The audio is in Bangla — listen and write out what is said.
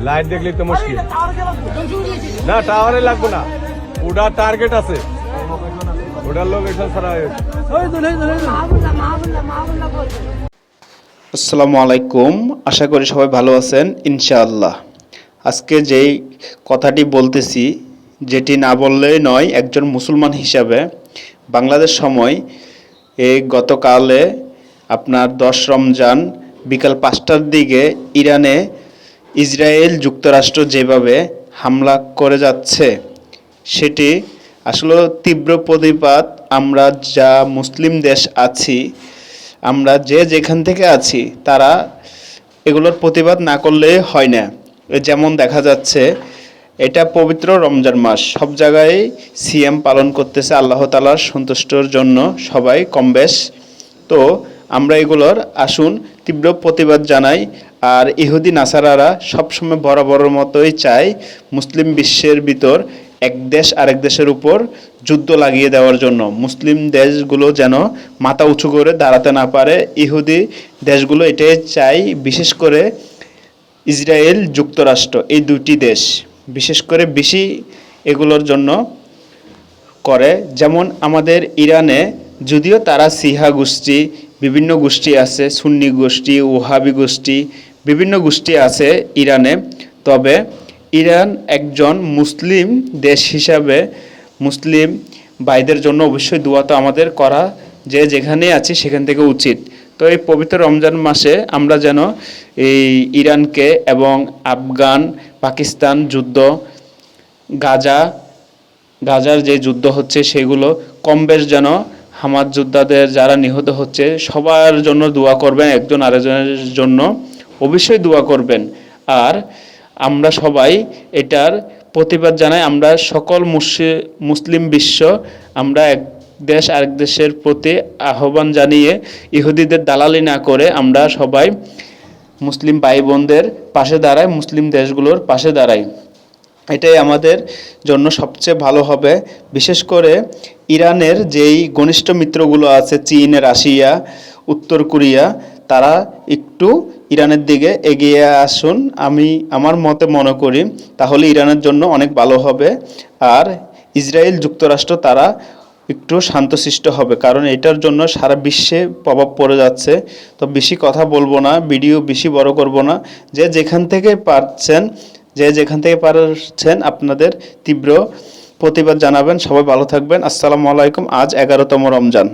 লাইট দেখলে তো মুশকিল না, টাওয়ারে লাগবে না, ওটা টার্গেট আছে, ওটার লোকেশন ছাড়া। আসসালামু আলাইকুম, আশা করি সবাই ভালো আছেন ইনশাআল্লাহ। আজকে যেই কথাটি বলতেছি, যেটি না বললেই নয় একজন মুসলমান হিসাবে, বাংলাদেশ সময় এই গতকালে আপনার 10 রমজান বিকাল 5টার দিকে ইরানে ইসরায়েল যুক্তরাষ্ট্র যেভাবে হামলা করে যাচ্ছে, সেটি আসলে তীব্র প্রতিবাদ আমরা যা মুসলিম দেশ আছি, আমরা যে যেখান থেকে আছি, তারা এগুলোর প্রতিবাদ না করলে হয় না। যেমন দেখা যাচ্ছে এটা পবিত্র রমজান মাস, সব জায়গায় সিয়াম পালন করতেছে আল্লাহ তাআলার সন্তুষ্টর জন্য সবাই কম বেশ। তো আমরা এগুলোর আসুন তীব্র প্রতিবাদ জানাই। আর ইহুদি নাসারারা সবসময় বরাবরের মতোই চায় মুসলিম বিশ্বের ভিতর এক দেশ আরেক দেশের উপর যুদ্ধ লাগিয়ে দেওয়ার জন্য, মুসলিম দেশগুলো যেন মাথা উঁচু করে দাঁড়াতে না পারে। ইহুদি দেশগুলো এটাই চায়, বিশেষ করে ইসরায়েল যুক্তরাষ্ট্র এই দুটি দেশ বিশেষ করে বেশি এগুলোর জন্য করে। যেমন আমাদের ইরানে যদিও তারা সিহা গোষ্ঠী, বিভিন্ন গোষ্ঠী আছে, সুন্নি গোষ্ঠী, ওহাবি গোষ্ঠী, বিভিন্ন গোষ্ঠী আছে ইরানে, তবে ইরান একজন মুসলিম দেশ হিসাবে মুসলিম ভাইদের জন্য অবশ্যই দোয়া তো আমাদের করা, যে যেখানে আছি সেখান থেকে উচিত। তো এই পবিত্র রমজান মাসে আমরা যেন এই ইরানকে এবং আফগান পাকিস্তান যুদ্ধ, গাজার যে যুদ্ধ হচ্ছে সেগুলো কম বেশ যেন হামাস যোদ্ধাদের যারা নিহত হচ্ছে সবার জন্য দোয়া করবেন, একজন আরেকজনের জন্য অবশ্যই দোয়া করবেন। আর আমরা সবাই এটার প্রতিবাদ জানাই, আমরা সকল মুসলিম বিশ্ব আমরা এক দেশ আরেক দেশের প্রতি আহ্বান জানিয়ে ইহুদিদের দালালি না করে আমরা সবাই মুসলিম ভাই বোনদের পাশে দাঁড়াই, মুসলিম দেশগুলোর পাশে দাঁড়াই। এটাই আমাদের জন্য সবচেয়ে ভালো হবে। বিশেষ করে ইরানের যেই ঘনিষ্ঠ মিত্রগুলো আছে, চীন, রাশিয়া, উত্তর কোরিয়া, তারা একটু ইরানের দিকে এগিয়ে আসুন, আমি আমার মতে মনে করি তাহলে ইরানের জন্য অনেক ভালো হবে। আর ইসরায়েল যুক্তরাষ্ট্র তারা একটু শান্তশিষ্ট হবে, কারণ এটার জন্য সারা বিশ্বে প্রভাব পড়ে যাচ্ছে। তো বেশি কথা বলবো না, ভিডিও বেশি বড় করব না, যে যেখান থেকে পারছেন আপনাদের তীব্র প্রতিবাদ জানাবেন। সবাই ভালো থাকবেন। আসসালামু আলাইকুম। আজ 11তম রমজান।